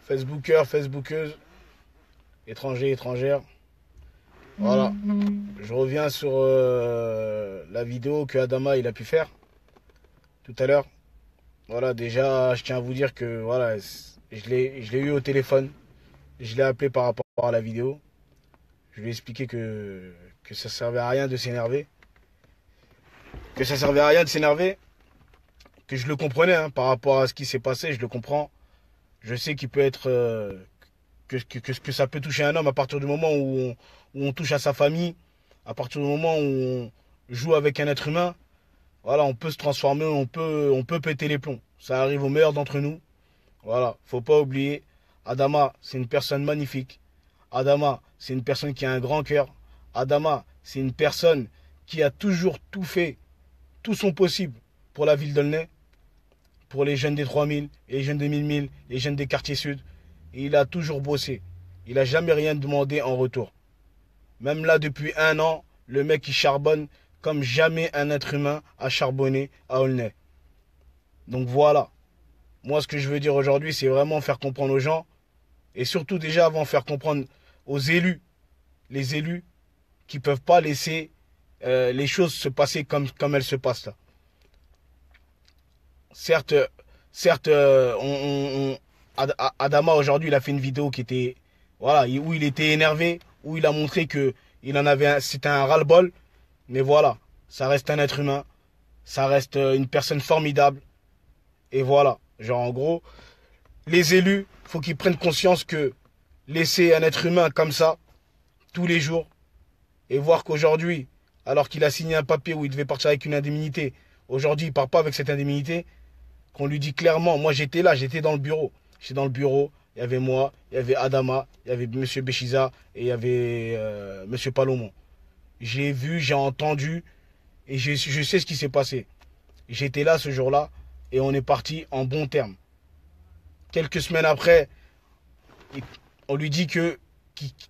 Facebooker, Facebookeuse, étrangers, étrangères. Voilà. Je reviens sur la vidéo que Adama il a pu faire tout à l'heure. Voilà, déjà, je tiens à vous dire que voilà, je l'ai eu au téléphone. Je l'ai appelé par rapport à la vidéo. Je lui ai expliqué que ça servait à rien de s'énerver. Que ça servait à rien de s'énerver. Que je le comprenais hein, par rapport à ce qui s'est passé, je le comprends. Je sais qu'il peut être que ça peut toucher un homme à partir du moment où on touche à sa famille, à partir du moment où on joue avec un être humain. Voilà, on peut se transformer, on peut péter les plombs. Ça arrive aux meilleurs d'entre nous. Voilà, faut pas oublier. Adama, c'est une personne magnifique. Adama, c'est une personne qui a un grand cœur. Adama, c'est une personne qui a toujours tout fait, tout son possible pour la ville d'Aulnay, pour les jeunes des 3000, les jeunes des 1000, les jeunes des quartiers sud. Et il a toujours bossé. Il n'a jamais rien demandé en retour. Même là, depuis un an, le mec il charbonne comme jamais un être humain a charbonné à Aulnay. Donc voilà. Moi, ce que je veux dire aujourd'hui, c'est vraiment faire comprendre aux gens, et surtout déjà avant faire comprendre aux élus, les élus qui ne peuvent pas laisser les choses se passer comme elles se passent là. Certes, certes Adama aujourd'hui, il a fait une vidéo qui était, voilà, où il était énervé, où il a montré que il en avait, c'était un ras-le-bol, mais voilà, ça reste un être humain, ça reste une personne formidable, et voilà, genre en gros, les élus, faut qu'ils prennent conscience que laisser un être humain comme ça, tous les jours, et voir qu'aujourd'hui, alors qu'il a signé un papier où il devait partir avec une indemnité, aujourd'hui il part pas avec cette indemnité, qu'on lui dit clairement, moi j'étais là, j'étais dans le bureau. J'étais dans le bureau, il y avait moi, il y avait Adama, il y avait M. Béchiza et il y avait M. Palomon. J'ai vu, j'ai entendu et je sais ce qui s'est passé. J'étais là ce jour-là et on est parti en bons termes. Quelques semaines après, on lui dit que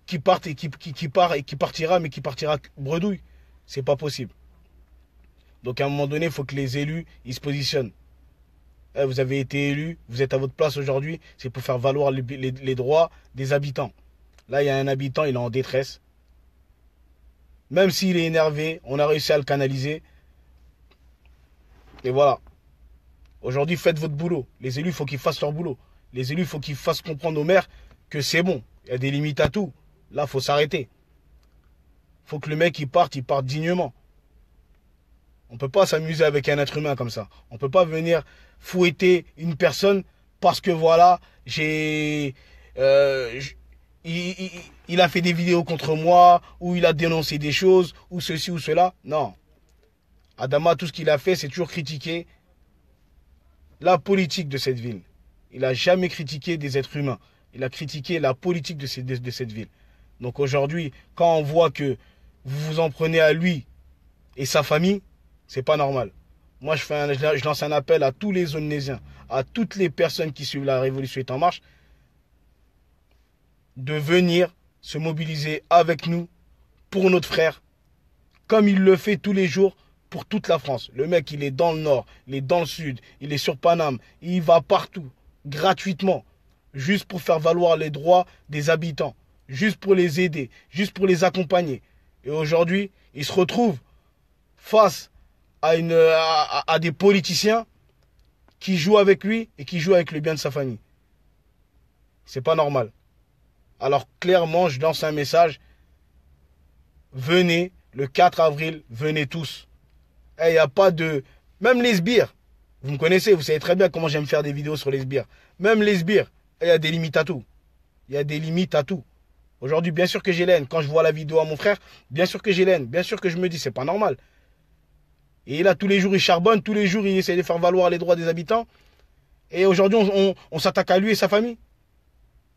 qu'il parte et qu'il part et qu'il partira, mais qu'il partira bredouille. C'est pas possible. Donc à un moment donné, il faut que les élus ils se positionnent. Vous avez été élu, vous êtes à votre place aujourd'hui, c'est pour faire valoir les droits des habitants. Là, il y a un habitant, il est en détresse. Même s'il est énervé, on a réussi à le canaliser. Et voilà. Aujourd'hui, faites votre boulot. Les élus, il faut qu'ils fassent leur boulot. Les élus, il faut qu'ils fassent comprendre aux maires que c'est bon. Il y a des limites à tout. Là, il faut s'arrêter. Il faut que le mec, il parte dignement. On ne peut pas s'amuser avec un être humain comme ça. On ne peut pas venir fouetter une personne parce que voilà, il a fait des vidéos contre moi, ou il a dénoncé des choses, ou ceci ou cela. Non. Adama, tout ce qu'il a fait, c'est toujours critiquer la politique de cette ville. Il n'a jamais critiqué des êtres humains. Il a critiqué la politique de cette ville. Donc aujourd'hui, quand on voit que vous vous en prenez à lui et sa famille, c'est pas normal. Moi, je lance un appel à tous les Aulnaisiens, à toutes les personnes qui suivent la Révolution est en marche, de venir se mobiliser avec nous pour notre frère, comme il le fait tous les jours pour toute la France. Le mec, il est dans le nord, il est dans le sud, il est sur Paname, il va partout, gratuitement, juste pour faire valoir les droits des habitants, juste pour les aider, juste pour les accompagner. Et aujourd'hui, il se retrouve face à des politiciens qui jouent avec lui et qui jouent avec le bien de sa famille. C'est pas normal. Alors clairement, je lance un message. Venez, le 4 avril, venez tous. Il n'y a pas de... Même les sbires, vous me connaissez, vous savez très bien comment j'aime faire des vidéos sur les sbires. Même les sbires, il y a des limites à tout. Il y a des limites à tout. Aujourd'hui, bien sûr que j'ai l'aine. Quand je vois la vidéo à mon frère, bien sûr que j'ai l'aine. Bien sûr que je me dis, c'est pas normal. Et là, tous les jours, il charbonne, tous les jours, il essaie de faire valoir les droits des habitants. Et aujourd'hui, on s'attaque à lui et sa famille.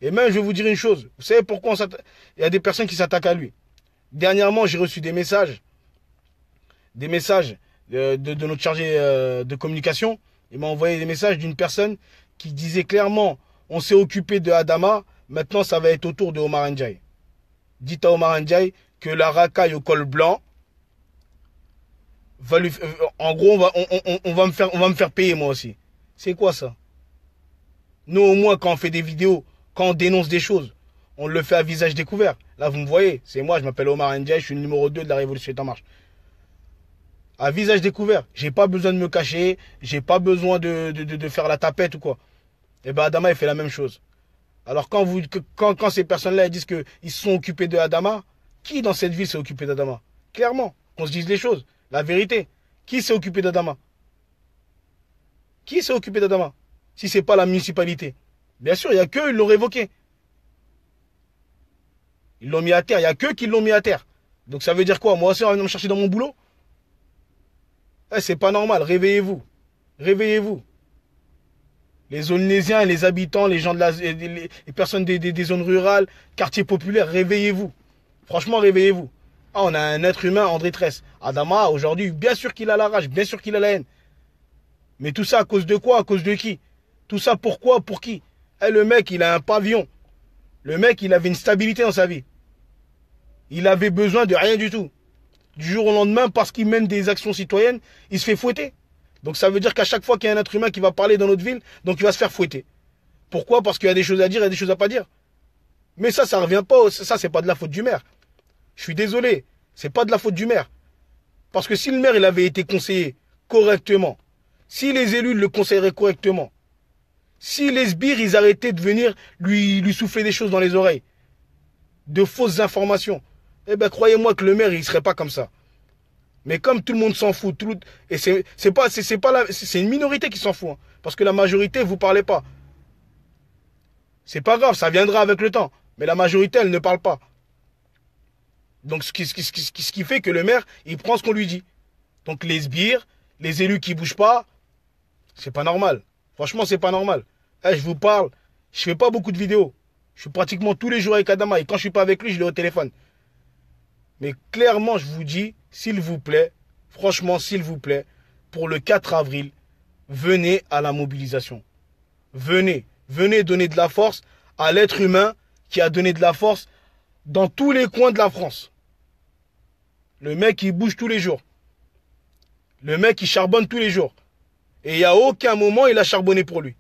Et même, je vais vous dire une chose. Vous savez pourquoi il y a des personnes qui s'attaquent à lui. Dernièrement, j'ai reçu des messages de notre chargé de communication. Il m'a envoyé des messages d'une personne qui disait clairement, on s'est occupé de Adama, maintenant ça va être au tour de Omar Ndiaye. Dites à Omar Ndiaye que la racaille au col blanc, en gros, on va me faire payer moi aussi. C'est quoi ça? Nous, au moins, quand on fait des vidéos, Quand on dénonce des choses, on le fait à visage découvert. Là, vous me voyez, c'est moi, je m'appelle Omar Ndiaye, je suis le numéro 2 de la Révolution est en marche. À visage découvert. J'ai pas besoin de me cacher, j'ai pas besoin de faire la tapette ou quoi. Et ben Adama, il fait la même chose. Alors quand ces personnes-là disent qu'ils se sont occupés de Adama, qui dans cette ville s'est occupé d'Adama? Clairement, qu'on se dise les choses, la vérité. Qui s'est occupé d'Adama? Qui s'est occupé d'Adama? Si c'est pas la municipalité. Bien sûr, il n'y a qu'eux, ils l'ont révoqué. Ils l'ont mis à terre, il n'y a qu'eux qui l'ont mis à terre. Donc ça veut dire quoi? Moi aussi, on va venir me chercher dans mon boulot? C'est pas normal, réveillez-vous. Réveillez-vous. Les Aulnésiens, les habitants, les gens les personnes des zones rurales, quartiers populaires, réveillez-vous. Franchement, réveillez-vous. Ah, on a un être humain, André Tresse. Adama, aujourd'hui, bien sûr qu'il a la rage, bien sûr qu'il a la haine. Mais tout ça à cause de quoi? À cause de qui? Tout ça pourquoi? Pour qui? Le mec, il a un pavillon. Le mec, il avait une stabilité dans sa vie. Il avait besoin de rien du tout. Du jour au lendemain, parce qu'il mène des actions citoyennes, il se fait fouetter. Donc ça veut dire qu'à chaque fois qu'il y a un être humain qui va parler dans notre ville, donc il va se faire fouetter. Pourquoi? Parce qu'il y a des choses à dire, il y a des choses à pas dire. Mais ça revient pas, ça c'est pas de la faute du maire. Je suis désolé, c'est pas de la faute du maire. Parce que si le maire il avait été conseillé correctement, si les élus le conseilleraient correctement, si les sbires ils arrêtaient de venir lui souffler des choses dans les oreilles, de fausses informations, eh ben croyez-moi que le maire il serait pas comme ça. Mais comme tout le monde s'en fout, et c'est une minorité qui s'en fout, hein, parce que la majorité vous parlez pas. C'est pas grave, ça viendra avec le temps. Mais la majorité elle ne parle pas. Donc ce qui fait que le maire il prend ce qu'on lui dit. Donc les sbires, les élus qui bougent pas, c'est pas normal. Franchement c'est pas normal. Je vous parle, je fais pas beaucoup de vidéos. Je suis pratiquement tous les jours avec Adama et quand je suis pas avec lui je l'ai au téléphone. Mais clairement, je vous dis, s'il vous plaît, franchement, s'il vous plaît, pour le 4 avril, venez à la mobilisation. Venez donner de la force à l'être humain qui a donné de la force dans tous les coins de la France. Le mec, il bouge tous les jours. Le mec, il charbonne tous les jours. Et il n'y a aucun moment, il a charbonné pour lui.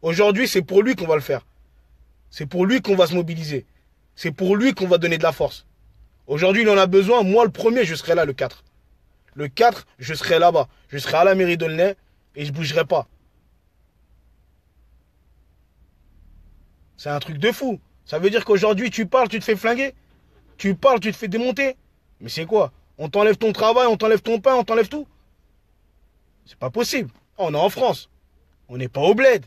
Aujourd'hui, c'est pour lui qu'on va le faire. C'est pour lui qu'on va se mobiliser. C'est pour lui qu'on va donner de la force. Aujourd'hui, il en a besoin. Moi, le premier, je serai là le 4. Le 4, je serai là-bas. Je serai à la mairie d'Aulnay et je ne bougerai pas. C'est un truc de fou. Ça veut dire qu'aujourd'hui, tu parles, tu te fais flinguer. Tu parles, tu te fais démonter. Mais c'est quoi? On t'enlève ton travail, on t'enlève ton pain, on t'enlève tout? C'est pas possible. On est en France. On n'est pas au bled.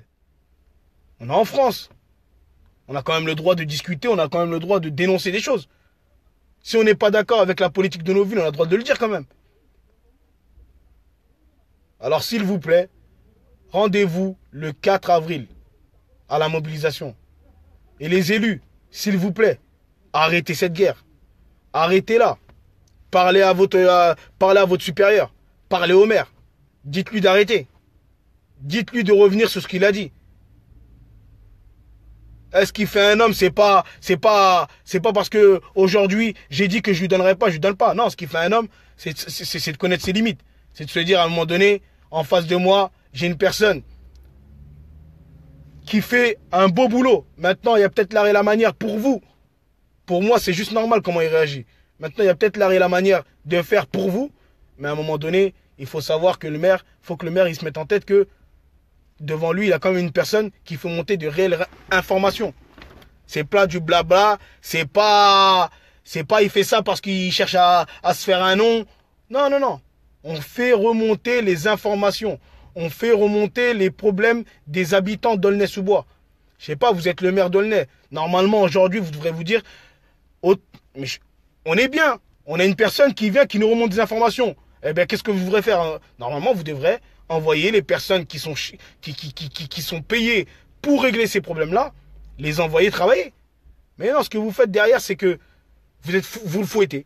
On est en France. On a quand même le droit de discuter, on a quand même le droit de dénoncer des choses. Si on n'est pas d'accord avec la politique de nos villes, on a le droit de le dire quand même. Alors s'il vous plaît, rendez-vous le 4 avril à la mobilisation. Et les élus, s'il vous plaît, arrêtez cette guerre. Arrêtez-la. Parlez à votre supérieur. Parlez au maire. Dites-lui d'arrêter. Dites-lui de revenir sur ce qu'il a dit. Est-ce qu'il fait un homme? C'est pas parce que aujourd'hui j'ai dit que je lui donnerai pas, je lui donne pas. Non, ce qui fait un homme, c'est de connaître ses limites. C'est de se dire à un moment donné, en face de moi, j'ai une personne qui fait un beau boulot. Maintenant, il y a peut-être l'art et la manière pour vous. Pour moi, c'est juste normal comment il réagit. Maintenant, il y a peut-être l'art et la manière de faire pour vous. Mais à un moment donné, il faut savoir que faut que le maire il se mette en tête que devant lui, il a quand même une personne qui fait monter de réelles informations. C'est pas du blabla, c'est pas il fait ça parce qu'il cherche à se faire un nom. Non, non, non. On fait remonter les informations. On fait remonter les problèmes des habitants d'Aulnay-sous-Bois. Je sais pas, vous êtes le maire d'Aulnay. Normalement, aujourd'hui, vous devrez vous dire, mais on est bien. On a une personne qui vient, qui nous remonte des informations. Eh bien, qu'est-ce que vous devrez faire, hein? Normalement, vous devrez envoyer les personnes qui sont payées pour régler ces problèmes-là, les envoyer travailler. Mais non, ce que vous faites derrière, c'est que vous le fouettez.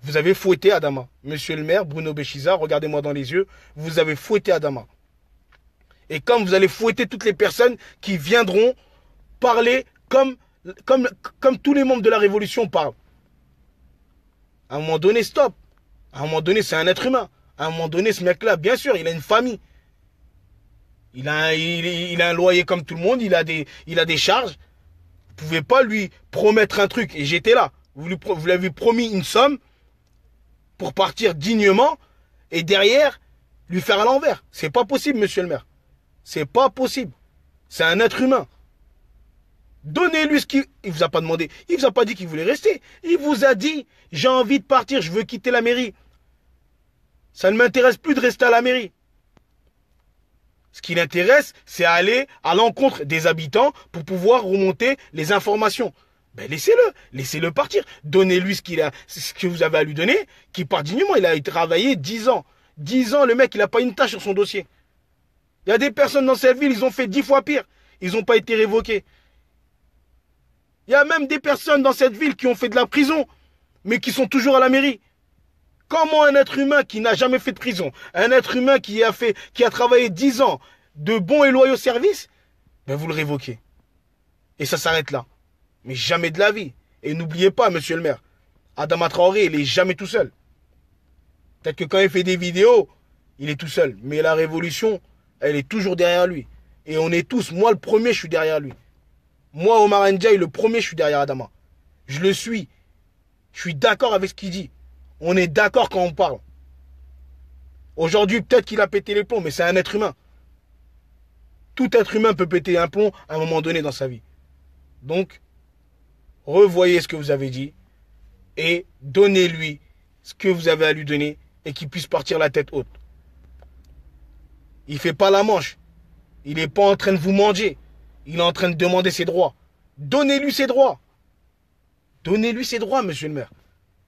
Vous avez fouetté Adama. Monsieur le maire, Bruno Béchiza, regardez-moi dans les yeux, vous avez fouetté Adama. Et comme vous allez fouetter toutes les personnes qui viendront parler comme tous les membres de la Révolution parlent. À un moment donné, stop. À un moment donné, c'est un être humain. À un moment donné, ce mec-là, bien sûr, il a une famille. Il a un loyer comme tout le monde, il a des charges. Vous pouvez pas lui promettre un truc. Et j'étais là. Vous lui avez promis une somme pour partir dignement et derrière lui faire à l'envers. C'est pas possible, monsieur le maire. C'est pas possible. C'est un être humain. Donnez-lui ce qu'il... Il vous a pas demandé. Il vous a pas dit qu'il voulait rester. Il vous a dit, j'ai envie de partir, je veux quitter la mairie. Ça ne m'intéresse plus de rester à la mairie. Ce qui l'intéresse, c'est aller à l'encontre des habitants pour pouvoir remonter les informations. Ben laissez-le partir. Donnez-lui ce que vous avez à lui donner, qu'il part dignement. Il a travaillé 10 ans. 10 ans, le mec, il n'a pas une tâche sur son dossier. Il y a des personnes dans cette ville, ils ont fait 10 fois pire. Ils n'ont pas été révoqués. Il y a même des personnes dans cette ville qui ont fait de la prison, mais qui sont toujours à la mairie. Comment un être humain qui n'a jamais fait de prison, un être humain qui a travaillé 10 ans de bons et loyaux services, ben vous le révoquez. Et ça s'arrête là. Mais jamais de la vie. Et n'oubliez pas, monsieur le maire, Adama Traoré, il est jamais tout seul. Peut-être que quand il fait des vidéos, il est tout seul. Mais la révolution, elle est toujours derrière lui. Et on est tous, moi le premier, je suis derrière lui. Moi, Omar Ndiaye, le premier, je suis derrière Adama. Je le suis. Je suis d'accord avec ce qu'il dit. On est d'accord quand on parle. Aujourd'hui, peut-être qu'il a pété les plombs, mais c'est un être humain. Tout être humain peut péter un plomb à un moment donné dans sa vie. Donc, revoyez ce que vous avez dit et donnez-lui ce que vous avez à lui donner et qu'il puisse partir la tête haute. Il ne fait pas la manche. Il n'est pas en train de vous manger. Il est en train de demander ses droits. Donnez-lui ses droits. Donnez-lui ses droits, monsieur le maire.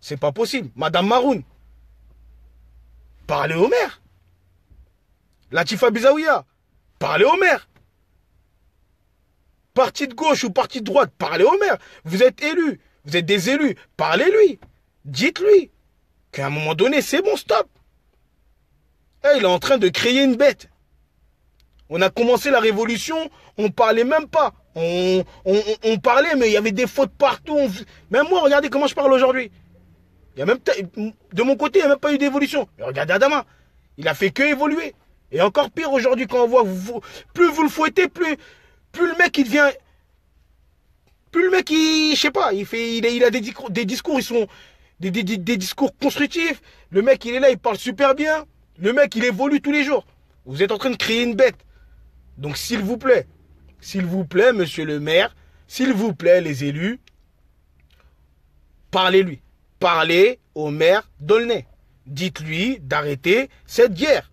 C'est pas possible. Madame Maroun, parlez au maire. Latifa Bizaouia, parlez au maire. Parti de gauche ou parti de droite, parlez au maire. Vous êtes élu, vous êtes des élus, parlez-lui. Dites-lui qu'à un moment donné, c'est bon, stop. Il est en train de créer une bête. On a commencé la révolution, on parlait même pas. On parlait, mais il y avait des fautes partout. Même moi, regardez comment je parle aujourd'hui. Il y a même, de mon côté, il n'y a même pas eu d'évolution. Mais regardez Adama, il a fait que évoluer. Et encore pire aujourd'hui quand on voit, plus vous le fouettez, plus le mec il devient, plus le mec je sais pas, il a des discours, ils sont des discours constructifs. Le mec il est là, il parle super bien. Le mec il évolue tous les jours. Vous êtes en train de créer une bête. Donc s'il vous plaît, monsieur le maire, s'il vous plaît les élus, parlez-lui. Parlez au maire d'Aulnay. Dites-lui d'arrêter cette guerre.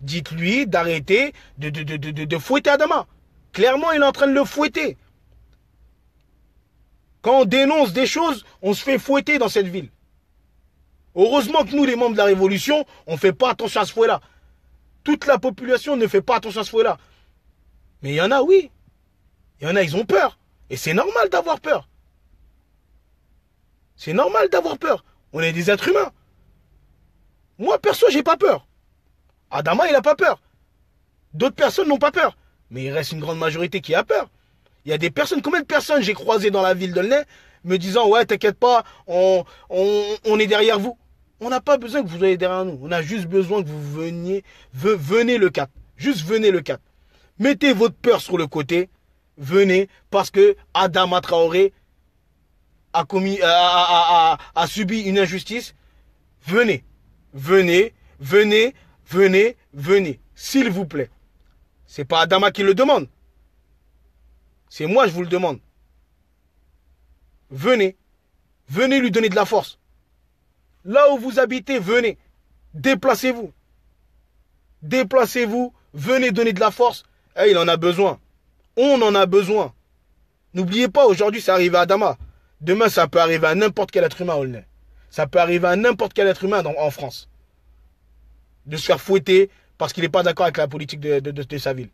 Dites-lui d'arrêter de fouetter Adama. Clairement, il est en train de le fouetter. Quand on dénonce des choses, on se fait fouetter dans cette ville. Heureusement que nous, les membres de la Révolution, on ne fait pas attention à ce fouet-là. Toute la population ne fait pas attention à ce fouet-là. Mais il y en a, oui. Il y en a, ils ont peur. Et c'est normal d'avoir peur. C'est normal d'avoir peur. On est des êtres humains. Moi, perso, j'ai pas peur. Adama, il a pas peur. D'autres personnes n'ont pas peur. Mais il reste une grande majorité qui a peur. Il y a des personnes, combien de personnes j'ai croisées dans la ville d'Aulnay me disant, ouais, t'inquiète pas, on est derrière vous. On n'a pas besoin que vous soyez derrière nous. On a juste besoin que vous venez le 4. Juste venez le 4. Mettez votre peur sur le côté. Venez, parce que Adama Traoré a subi une injustice. Venez. S'il vous plaît. C'est pas Adama qui le demande. C'est moi, je vous le demande. Venez. Venez lui donner de la force. Là où vous habitez, venez. Déplacez-vous. Venez donner de la force. Il en a besoin. On en a besoin. N'oubliez pas, aujourd'hui, ça arrive à Adama. Demain, ça peut arriver à n'importe quel être humain à Aulnay. Ça peut arriver à n'importe quel être humain en France. De se faire fouetter parce qu'il n'est pas d'accord avec la politique de sa ville.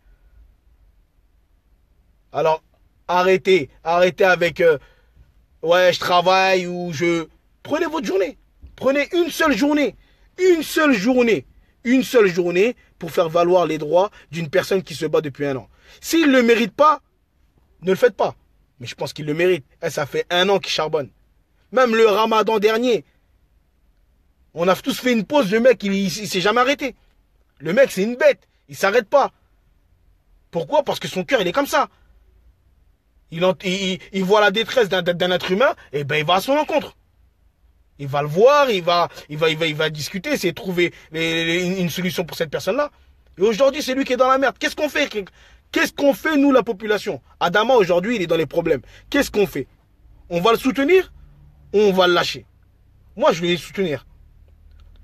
Alors, arrêtez avec ouais, je travaille ou je... Prenez votre journée. Prenez une seule journée pour faire valoir les droits d'une personne qui se bat depuis 1 an. S'il ne le mérite pas, ne le faites pas. Mais je pense qu'il le mérite. Ça fait 1 an qu'il charbonne. Même le ramadan dernier, on a tous fait une pause, le mec, il s'est jamais arrêté. Le mec, c'est une bête. Il s'arrête pas. Pourquoi? Parce que son cœur, il est comme ça. Il voit la détresse d'un être humain, et ben il va à son encontre. Il va le voir, il va discuter, essayer de trouver une solution pour cette personne-là. Et aujourd'hui, c'est lui qui est dans la merde. Qu'est-ce qu'on fait? Qu'est-ce qu'on fait, nous, la population? Adama, aujourd'hui, il est dans les problèmes. Qu'est-ce qu'on fait? On va le soutenir ou on va le lâcher? Moi, je vais le soutenir.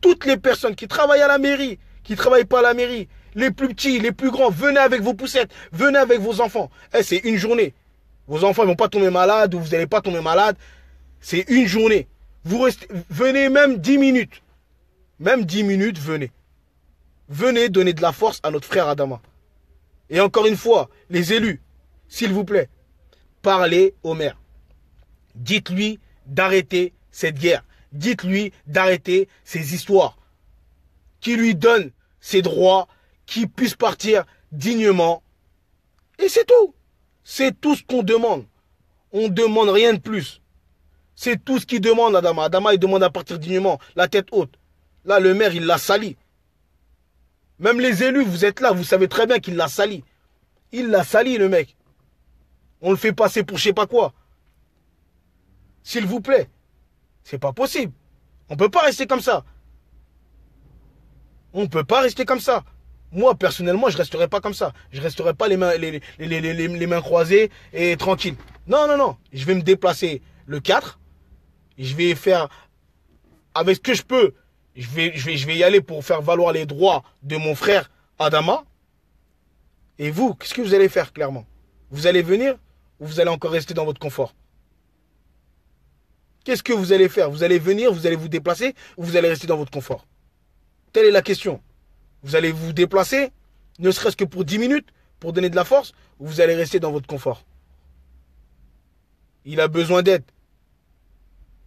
Toutes les personnes qui travaillent à la mairie, qui ne travaillent pas à la mairie, les plus petits, les plus grands, venez avec vos poussettes, venez avec vos enfants. C'est une journée. Vos enfants ne vont pas tomber malades ou vous n'allez pas tomber malade. C'est une journée. Venez même 10 minutes. Même 10 minutes, venez. Venez donner de la force à notre frère Adama. Et encore une fois, les élus, s'il vous plaît, parlez au maire. Dites-lui d'arrêter cette guerre. Dites-lui d'arrêter ces histoires. Qui lui donne ses droits, qu'il puisse partir dignement. Et c'est tout. C'est tout ce qu'on demande. On ne demande rien de plus. C'est tout ce qu'il demande, Adama. Adama, il demande à partir dignement, la tête haute. Là, le maire, il l'a sali. Même les élus, vous êtes là, vous savez très bien qu'il l'a sali. Il l'a sali, le mec. On le fait passer pour je sais pas quoi. S'il vous plaît. C'est pas possible. On peut pas rester comme ça. On peut pas rester comme ça. Moi, personnellement, je resterai pas comme ça. Je resterai pas les mains croisées et tranquille. Non, non, non. Je vais me déplacer le 4. Je vais faire avec ce que je peux. Je vais y aller pour faire valoir les droits de mon frère Adama. Et vous, qu'est-ce que vous allez faire clairement? Vous allez venir ou vous allez encore rester dans votre confort? Qu'est-ce que vous allez faire? Vous allez venir, vous allez vous déplacer ou vous allez rester dans votre confort? Telle est la question. Vous allez vous déplacer, ne serait-ce que pour 10 minutes, pour donner de la force, ou vous allez rester dans votre confort? Il a besoin d'aide.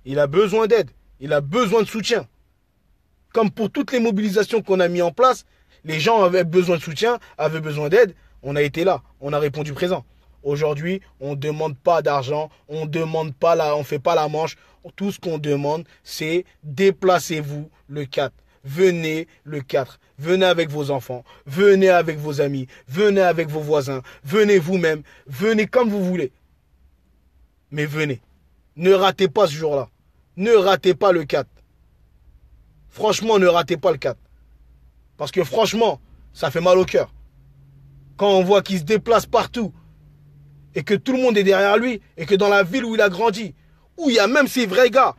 Il a besoin d'aide. Il a besoin de soutien. Comme pour toutes les mobilisations qu'on a mis en place, les gens avaient besoin de soutien, avaient besoin d'aide. On a été là, on a répondu présent. Aujourd'hui, on ne demande pas d'argent, on ne fait pas la manche. Tout ce qu'on demande, c'est déplacez-vous le 4. Venez le 4. Venez avec vos enfants, venez avec vos amis, venez avec vos voisins, venez vous-même, venez comme vous voulez. Mais venez. Ne ratez pas ce jour-là. Ne ratez pas le 4. Franchement, ne ratez pas le 4. Parce que franchement, ça fait mal au cœur. Quand on voit qu'il se déplace partout, et que tout le monde est derrière lui, et que dans la ville où il a grandi, où il y a même ses vrais gars,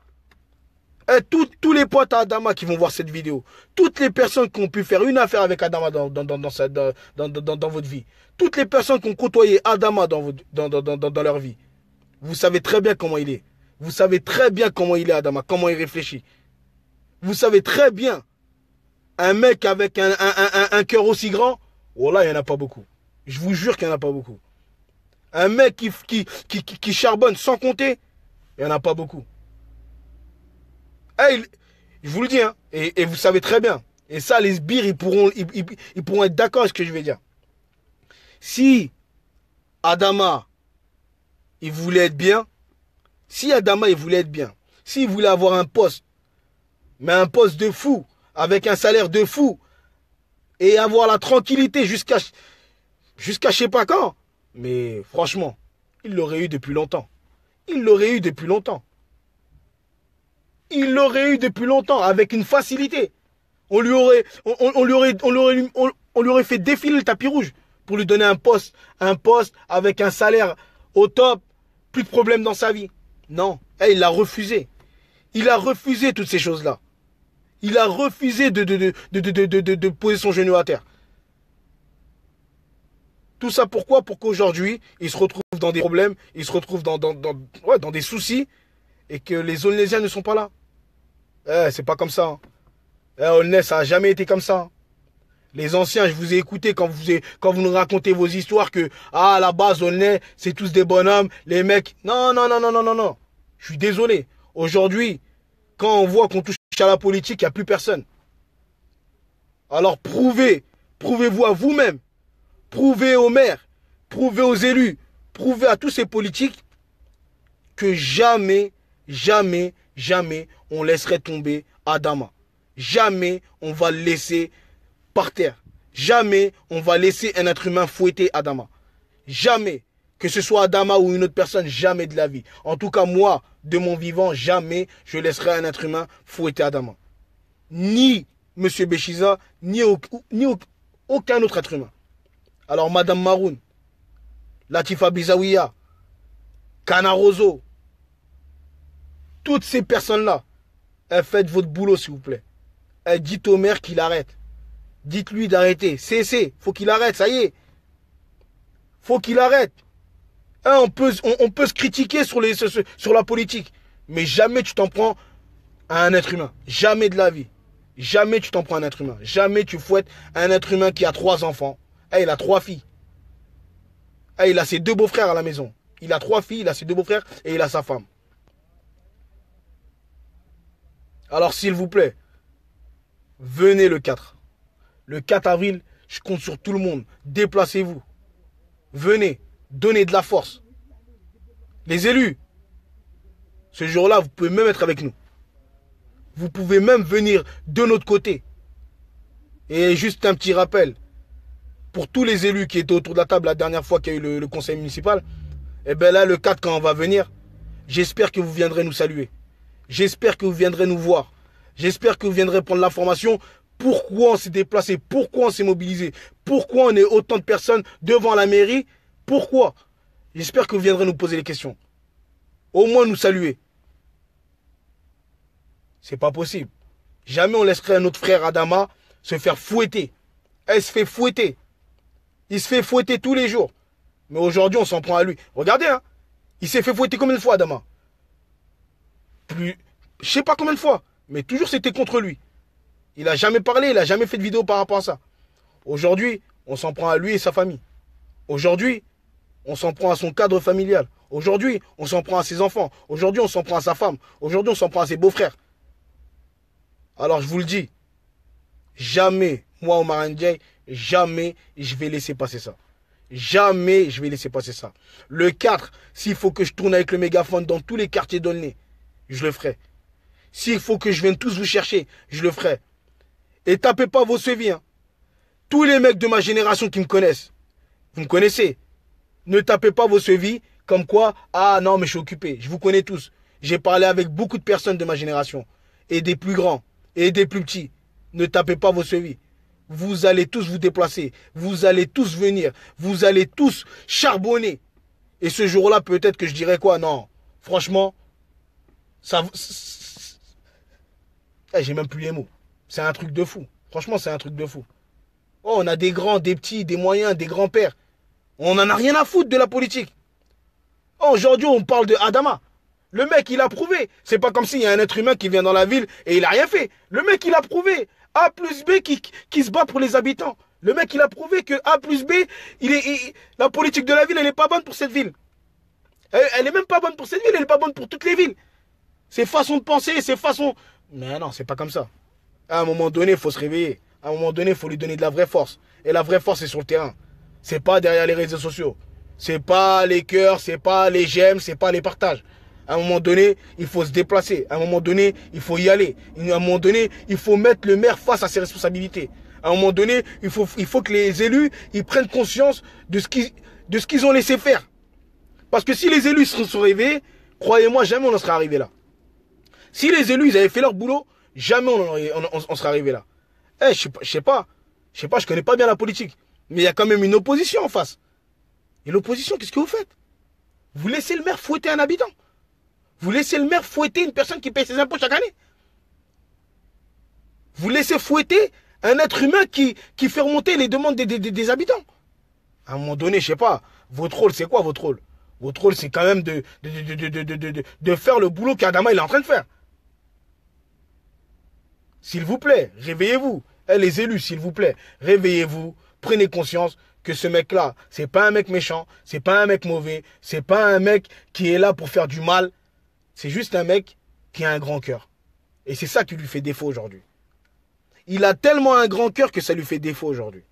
et tous les potes à Adama qui vont voir cette vidéo, toutes les personnes qui ont pu faire une affaire avec Adama dans votre vie, toutes les personnes qui ont côtoyé Adama dans leur vie, vous savez très bien comment il est. Vous savez très bien comment il est, Adama, comment il réfléchit. Vous savez très bien, un mec avec un cœur aussi grand, oh là, il n'y en a pas beaucoup. Je vous jure qu'il n'y en a pas beaucoup. Un mec qui charbonne sans compter, il n'y en a pas beaucoup. Hey, je vous le dis, hein, et vous savez très bien. Et ça, les sbires, ils pourront être d'accord avec ce que je vais dire. Si Adama, il voulait être bien, s'il voulait avoir un poste, mais un poste de fou, avec un salaire de fou, et avoir la tranquillité jusqu'à je sais pas quand, mais franchement, il l'aurait eu depuis longtemps. Il l'aurait eu depuis longtemps. Il l'aurait eu depuis longtemps, avec une facilité. On lui aurait fait défiler le tapis rouge pour lui donner un poste avec un salaire au top, plus de problèmes dans sa vie. Non, il l'a refusé. Il a refusé toutes ces choses-là. Il a refusé de poser son genou à terre. Tout ça pourquoi? Pour qu'aujourd'hui, il se retrouve dans des problèmes, il se retrouve dans des soucis, et que les Aulnaisiens ne sont pas là. C'est pas comme ça. Aulnay, ça n'a jamais été comme ça. Les anciens, je vous ai écouté quand vous nous racontez vos histoires que, à la base, Aulnay, c'est tous des bonhommes, les mecs. Non, non, non, non, non, non, non. Je suis désolé. Aujourd'hui, quand on voit qu'on touche à la politique, il n'y a plus personne. Alors prouvez-vous à vous-même. Prouvez aux maires, prouvez aux élus, prouvez à tous ces politiques que jamais, jamais, jamais on laisserait tomber Adama. Jamais on va le laisser par terre. jamais on va laisser un être humain fouetter Adama. Jamais. Que ce soit Adama ou une autre personne, jamais de la vie. En tout cas, moi, de mon vivant, jamais je laisserai un être humain fouetter Adama. Ni M. Béchiza, ni aucun autre être humain. Alors, Madame Maroun, Latifa Bizaouia, Canaroso, toutes ces personnes-là, faites votre boulot, s'il vous plaît. Dites au maire qu'il arrête. Dites-lui d'arrêter. Cessez. Faut qu'il arrête, ça y est. Faut qu'il arrête. On peut se critiquer sur la politique. Mais jamais tu t'en prends à un être humain. Jamais de la vie. Jamais tu t'en prends à un être humain. Jamais tu fouettes un être humain qui a 3 enfants. Il a 3 filles. Il a ses 2 beaux-frères à la maison. Il a 3 filles, il a ses 2 beaux-frères et il a sa femme. Alors s'il vous plaît, venez le 4. Le 4 avril, je compte sur tout le monde. Déplacez-vous. Venez, donnez de la force. Les élus, ce jour-là, vous pouvez même être avec nous. Vous pouvez même venir de notre côté. Et juste un petit rappel, pour tous les élus qui étaient autour de la table la dernière fois qu'il y a eu le conseil municipal, et bien là, le 4, quand on va venir, j'espère que vous viendrez nous saluer. J'espère que vous viendrez nous voir. J'espère que vous viendrez prendre l'information. Pourquoi on s'est déplacé? Pourquoi on s'est mobilisé? Pourquoi on est autant de personnes devant la mairie? Pourquoi? J'espère que vous viendrez nous poser les questions. Au moins nous saluer. C'est pas possible. Jamais on laisserait notre frère Adama se faire fouetter. Elle se fait fouetter. Il se fait fouetter tous les jours. Mais aujourd'hui, on s'en prend à lui. Regardez, hein. Il s'est fait fouetter combien de fois, Adama? Je sais pas combien de fois. Mais toujours c'était contre lui. Il n'a jamais parlé, il n'a jamais fait de vidéo par rapport à ça. Aujourd'hui, on s'en prend à lui et sa famille. Aujourd'hui, on s'en prend à son cadre familial. Aujourd'hui, on s'en prend à ses enfants. Aujourd'hui, on s'en prend à sa femme. Aujourd'hui, on s'en prend à ses beaux-frères. Alors, je vous le dis, jamais, moi, Omar Ndiaye, jamais je vais laisser passer ça. Jamais je vais laisser passer ça. Le 4, s'il faut que je tourne avec le mégaphone dans tous les quartiers d'Aulnay, je le ferai. S'il faut que je vienne tous vous chercher, je le ferai. Et tapez pas vos suivis. Hein. Tous les mecs de ma génération qui me connaissent, vous me connaissez. Ne tapez pas vos suivis comme quoi, ah non mais je suis occupé. Je vous connais tous. J'ai parlé avec beaucoup de personnes de ma génération. Et des plus grands, et des plus petits. Ne tapez pas vos suivis. Vous allez tous vous déplacer. Vous allez tous venir. Vous allez tous charbonner. Et ce jour-là, peut-être que je dirais quoi? Non, franchement, ça... J'ai même plus les mots. C'est un truc de fou. Franchement, c'est un truc de fou. Oh, on a des grands, des petits, des moyens, des grands-pères. On n'en a rien à foutre de la politique. Oh, aujourd'hui, on parle de Adama. Le mec, il a prouvé. C'est pas comme s'il y a un être humain qui vient dans la ville et il a rien fait. Le mec, il a prouvé. A plus B qui se bat pour les habitants. Le mec, il a prouvé que A plus B, la politique de la ville, elle est pas bonne pour cette ville. Elle est même pas bonne pour cette ville, elle est pas bonne pour toutes les villes. Ses façons de penser, ses façons... Mais non, c'est pas comme ça. À un moment donné, il faut se réveiller. À un moment donné, il faut lui donner de la vraie force. Et la vraie force, c'est sur le terrain. C'est pas derrière les réseaux sociaux. C'est pas les cœurs, c'est pas les j'aime, c'est pas les partages. À un moment donné, il faut se déplacer. À un moment donné, il faut y aller. À un moment donné, il faut mettre le maire face à ses responsabilités. À un moment donné, il faut que les élus ils prennent conscience de ce qu'ils ont laissé faire. Parce que si les élus se sont réveillés, croyez-moi, jamais on en serait arrivé là. Si les élus ils avaient fait leur boulot, jamais on serait arrivé là. Je sais pas, je connais pas bien la politique. Mais il y a quand même une opposition en face. Et l'opposition, qu'est-ce que vous faites? Vous laissez le maire fouetter un habitant. Vous laissez le maire fouetter une personne qui paye ses impôts chaque année. Vous laissez fouetter un être humain qui fait remonter les demandes des habitants. À un moment donné, je sais pas, votre rôle, c'est quoi votre rôle? Votre rôle, c'est quand même de faire le boulot qu'Adama il est en train de faire. S'il vous plaît, réveillez-vous. Les élus, s'il vous plaît, réveillez-vous. Prenez conscience que ce mec-là, c'est pas un mec méchant, c'est pas un mec mauvais, c'est pas un mec qui est là pour faire du mal. C'est juste un mec qui a un grand cœur. Et c'est ça qui lui fait défaut aujourd'hui. Il a tellement un grand cœur que ça lui fait défaut aujourd'hui.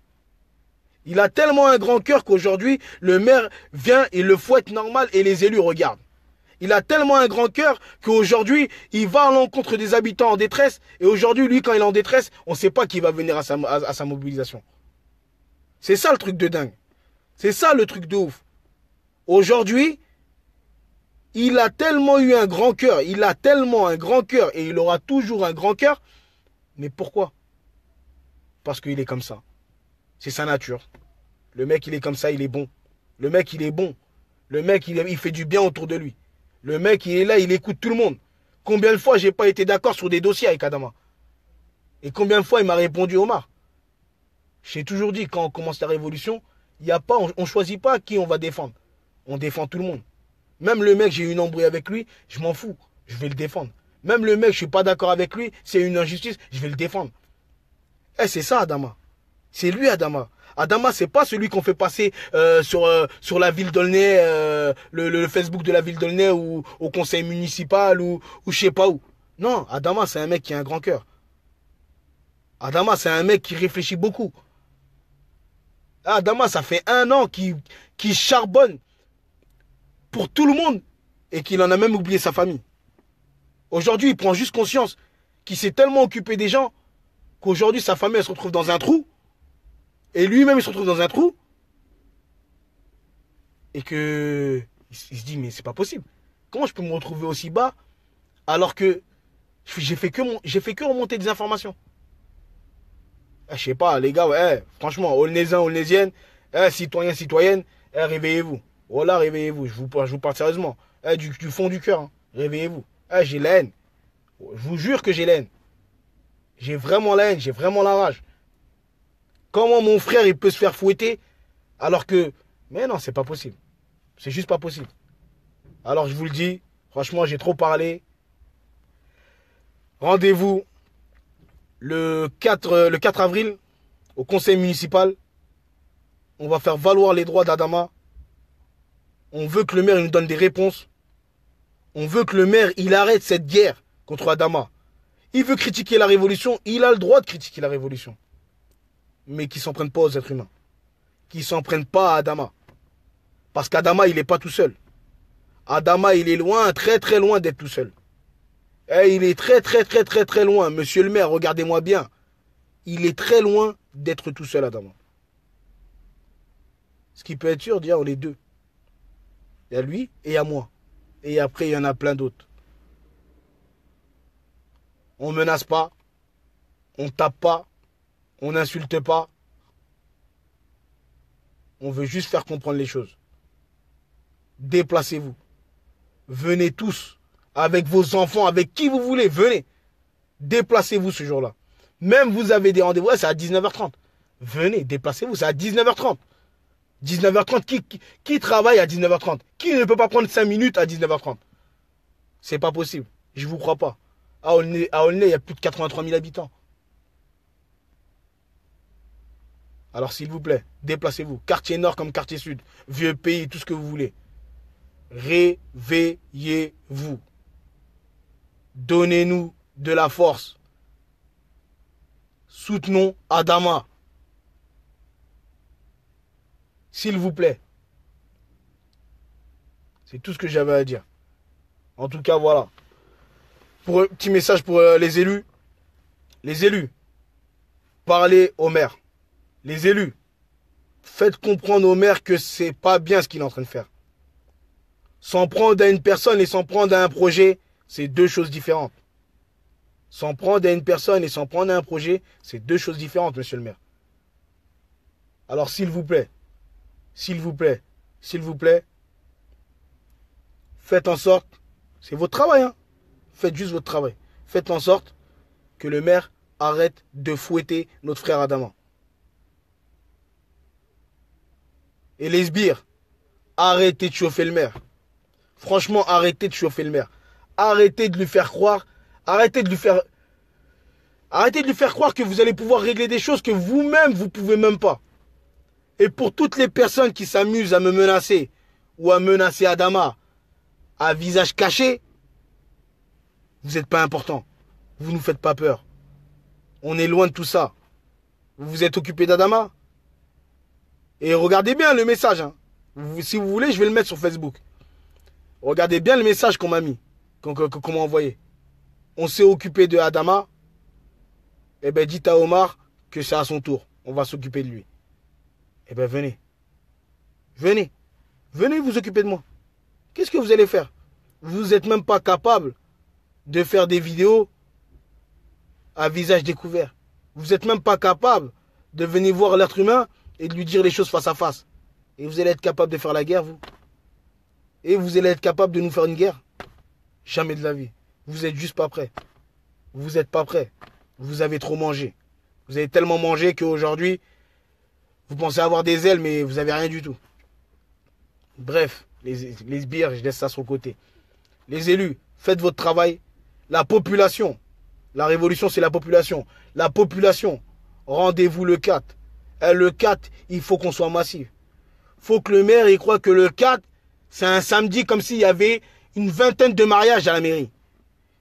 Il a tellement un grand cœur qu'aujourd'hui, le maire vient et le fouette normal et les élus regardent. Il a tellement un grand cœur qu'aujourd'hui, il va à l'encontre des habitants en détresse. Et aujourd'hui, lui, quand il est en détresse, on ne sait pas qui va venir à sa mobilisation. C'est ça le truc de dingue. C'est ça le truc de ouf. Aujourd'hui, il a tellement eu un grand cœur. Il a tellement un grand cœur et il aura toujours un grand cœur. Mais pourquoi? Parce qu'il est comme ça. C'est sa nature. Le mec, il est comme ça, il est bon. Le mec, il est bon. Le mec, il fait du bien autour de lui. Le mec, il est là, il écoute tout le monde. Combien de fois j'ai pas été d'accord sur des dossiers avec Adama? Et combien de fois il m'a répondu, Omar? J'ai toujours dit, quand on commence la révolution, il y a pas, on choisit pas qui on va défendre. On défend tout le monde. Même le mec, j'ai eu une embrouille avec lui, je m'en fous. Je vais le défendre. Même le mec, je suis pas d'accord avec lui, c'est une injustice, je vais le défendre. Eh, c'est ça, Adama. C'est lui, Adama. Adama, c'est pas celui qu'on fait passer sur la ville d'Aulnay, le Facebook de la ville d'Aulnay ou au conseil municipal ou je sais pas où. Non, Adama, c'est un mec qui a un grand cœur. Adama, c'est un mec qui réfléchit beaucoup. Adama, ça fait 1 an qu'il charbonne pour tout le monde et qu'il en a même oublié sa famille. Aujourd'hui, il prend juste conscience qu'il s'est tellement occupé des gens qu'aujourd'hui, sa famille, elle se retrouve dans un trou. Et lui-même, il se retrouve dans un trou. Et que il se dit, mais c'est pas possible. Comment je peux me retrouver aussi bas alors que j'ai fait que remonter des informations? Je sais pas, les gars, ouais, franchement, Aulnaisiens, Aulnaisiennes, citoyens, citoyennes, réveillez-vous. Oh là, réveillez-vous. Je vous parle sérieusement. Du fond du cœur, hein. Réveillez-vous. J'ai la haine. Je vous jure que j'ai la haine. J'ai vraiment la haine, j'ai vraiment la rage. Comment mon frère, il peut se faire fouetter alors que... Mais non, c'est pas possible. C'est juste pas possible. Alors, je vous le dis, franchement, j'ai trop parlé. Rendez-vous le 4 avril au conseil municipal. On va faire valoir les droits d'Adama. On veut que le maire il nous donne des réponses. On veut que le maire, il arrête cette guerre contre Adama. Il veut critiquer la révolution, il a le droit de critiquer la révolution. Mais qu'ils ne s'en prennent pas aux êtres humains. Qu'ils ne s'en prennent pas à Adama. Parce qu'Adama, il n'est pas tout seul. Adama, il est loin, très très loin d'être tout seul. Il est très très très très très loin. Monsieur le maire, regardez-moi bien. Il est très loin d'être tout seul, Adama. Ce qui peut être sûr, dire, on est deux. Il y a lui et il y a moi. Et après, il y en a plein d'autres. On ne menace pas. On ne tape pas. On n'insulte pas. On veut juste faire comprendre les choses. Déplacez-vous. Venez tous. Avec vos enfants, avec qui vous voulez. Venez. Déplacez-vous ce jour-là. Même vous avez des rendez-vous. Ouais, c'est à 19h30. Venez, déplacez-vous. C'est à 19h30. 19h30. Qui travaille à 19h30? Qui ne peut pas prendre 5 minutes à 19h30? C'est pas possible. Je vous crois pas. À Aulnay, il y a plus de 83 000 habitants. Alors s'il vous plaît, déplacez-vous. Quartier nord comme quartier sud. Vieux pays, tout ce que vous voulez. Réveillez-vous. Donnez-nous de la force. Soutenons Adama. S'il vous plaît. C'est tout ce que j'avais à dire. En tout cas, voilà. Pour un petit message pour les élus. Les élus. Parlez au maire. Les élus. Faites comprendre au maire que c'est pas bien ce qu'il est en train de faire. S'en prendre à une personne et s'en prendre à un projet, c'est deux choses différentes. S'en prendre à une personne et s'en prendre à un projet, c'est deux choses différentes, monsieur le maire. Alors, s'il vous plaît, s'il vous plaît, s'il vous plaît, faites en sorte, c'est votre travail, hein. Faites juste votre travail. Faites en sorte que le maire arrête de fouetter notre frère Adama. Et les sbires, arrêtez de chauffer le maire. Franchement, arrêtez de chauffer le maire. Arrêtez de lui faire croire, arrêtez de lui faire croire que vous allez pouvoir régler des choses que vous-même, vous ne pouvez même pas. Et pour toutes les personnes qui s'amusent à me menacer ou à menacer Adama à visage caché, vous n'êtes pas important. Vous ne nous faites pas peur. On est loin de tout ça. Vous vous êtes occupé d'Adama. Et regardez bien le message. Hein. Si vous voulez, je vais le mettre sur Facebook. Regardez bien le message qu'on m'a mis, qu'on m'a envoyé. On s'est occupé de Adama. Eh bien, dites à Omar que c'est à son tour. On va s'occuper de lui. Eh bien, venez. Venez. Venez vous occuper de moi. Qu'est-ce que vous allez faire? Vous n'êtes même pas capable de faire des vidéos à visage découvert. Vous n'êtes même pas capable de venir voir l'être humain et de lui dire les choses face à face. Et vous allez être capable de faire la guerre, vous? Et vous allez être capable de nous faire une guerre? Jamais de la vie. Vous êtes juste pas prêts. Vous n'êtes pas prêts. Vous avez trop mangé. Vous avez tellement mangé qu'aujourd'hui, vous pensez avoir des ailes, mais vous n'avez rien du tout. Bref, les sbires, je laisse ça sur le côté. Les élus, faites votre travail. La population, la révolution, c'est la population. La population, rendez-vous le 4. Et le 4, il faut qu'on soit massif. Il faut que le maire, il croit que le 4, c'est un samedi comme s'il y avait une vingtaine de mariages à la mairie.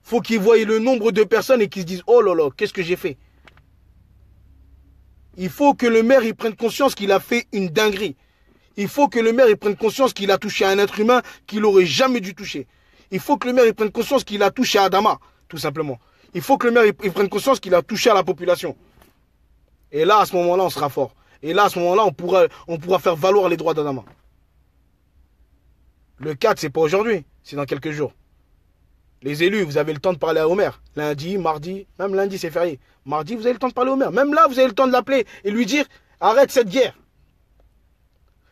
Il faut qu'il voie le nombre de personnes et qu'ils se disent « Oh là là, qu'est-ce que j'ai fait ?» Il faut que le maire il prenne conscience qu'il a fait une dinguerie. Il faut que le maire il prenne conscience qu'il a touché à un être humain qu'il n'aurait jamais dû toucher. Il faut que le maire il prenne conscience qu'il a touché à Adama, tout simplement. Il faut que le maire il prenne conscience qu'il a touché à la population. Et là, à ce moment-là, on sera fort. Et là, à ce moment-là, on pourra faire valoir les droits d'Adama. Le 4, c'est pas aujourd'hui, c'est dans quelques jours. Les élus, vous avez le temps de parler au maire. Lundi, mardi, même lundi c'est férié. Mardi, vous avez le temps de parler au maire. Même là, vous avez le temps de l'appeler et lui dire « Arrête cette guerre ».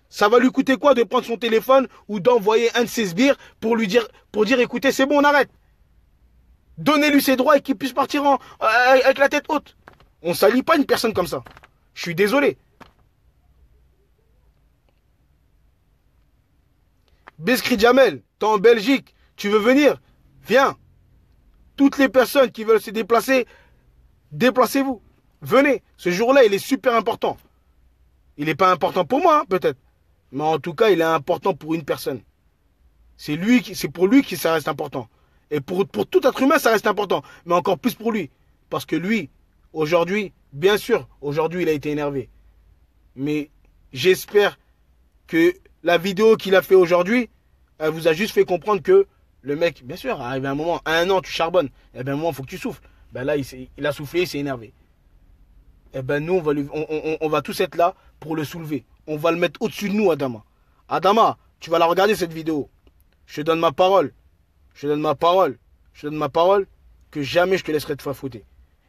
Ça va lui coûter quoi de prendre son téléphone ou d'envoyer un de ses sbires pour dire « Écoutez, c'est bon, on arrête ». Donnez-lui ses droits et qu'il puisse partir avec la tête haute. On ne salit pas une personne comme ça. Je suis désolé. Beskri Jamel, t'es en Belgique, tu veux venir? Viens. Toutes les personnes qui veulent se déplacer, déplacez-vous. Venez. Ce jour-là, il est super important. Il n'est pas important pour moi, hein, peut-être. Mais en tout cas, il est important pour une personne. C'est pour lui que ça reste important. Et pour tout être humain, ça reste important. Mais encore plus pour lui. Parce que lui, aujourd'hui, bien sûr, aujourd'hui, il a été énervé. Mais j'espère que la vidéo qu'il a fait aujourd'hui, elle vous a juste fait comprendre que le mec, bien sûr, arrive un moment, à un an, tu charbonnes. Et bien, un moment, il faut que tu souffles. Ben là, il a soufflé, il s'est énervé. Et ben nous, on va tous être là pour le soulever. On va le mettre au-dessus de nous, Adama. Adama, tu vas la regarder cette vidéo. Je te donne ma parole. Je te donne ma parole. Je te donne ma parole que jamais je te laisserai te faire fouetter.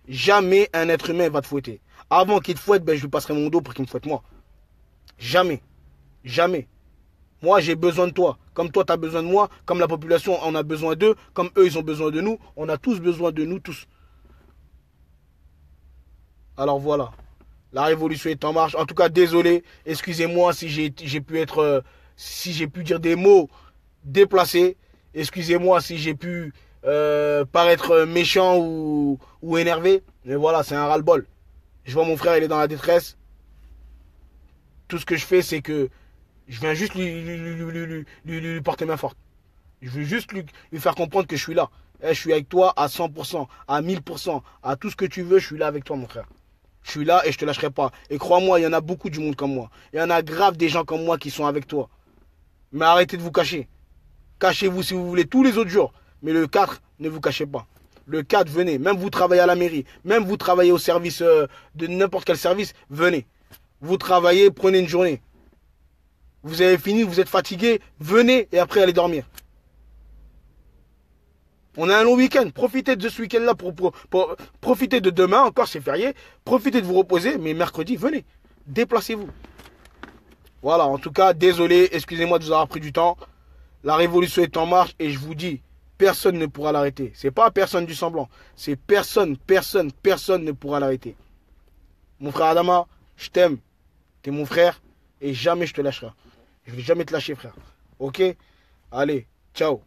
Jamais un être humain va te fouetter. Avant qu'il te fouette, ben, je lui passerai mon dos pour qu'il me fouette moi. Jamais. Jamais. Moi, j'ai besoin de toi. Comme toi, tu as besoin de moi. Comme la population en a besoin d'eux. Comme eux, ils ont besoin de nous. On a tous besoin de nous, tous. Alors voilà. La révolution est en marche. En tout cas, désolé. Excusez-moi si j'ai pu être... si j'ai pu dire des mots déplacés. Excusez-moi si j'ai pu paraître méchant ou énervé. Mais voilà, c'est un ras-le-bol. Je vois mon frère, il est dans la détresse. Tout ce que je fais, c'est que je viens juste lui porter main forte. Je veux juste lui faire comprendre que je suis là. Je suis avec toi à 100%, à 1000%, à tout ce que tu veux, je suis là avec toi, mon frère. Je suis là et je te lâcherai pas. Et crois-moi, il y en a beaucoup du monde comme moi. Il y en a grave des gens comme moi qui sont avec toi. Mais arrêtez de vous cacher. Cachez-vous si vous voulez tous les autres jours. Mais le 4, ne vous cachez pas. Le 4, venez. Même vous travaillez à la mairie. Même vous travaillez au service de n'importe quel service. Venez. Vous travaillez, prenez une journée. Vous avez fini, vous êtes fatigué. Venez et après allez dormir. On a un long week-end. Profitez de ce week-end-là pour profiter de demain. Encore, c'est férié. Profitez de vous reposer. Mais mercredi, venez. Déplacez-vous. Voilà, en tout cas, désolé. Excusez-moi de vous avoir pris du temps. La révolution est en marche et je vous dis, personne ne pourra l'arrêter. C'est pas personne du semblant. C'est personne ne pourra l'arrêter. Mon frère Adama, je t'aime. T'es mon frère et jamais je te lâcherai. Je vais jamais te lâcher, frère. Ok? Allez, ciao.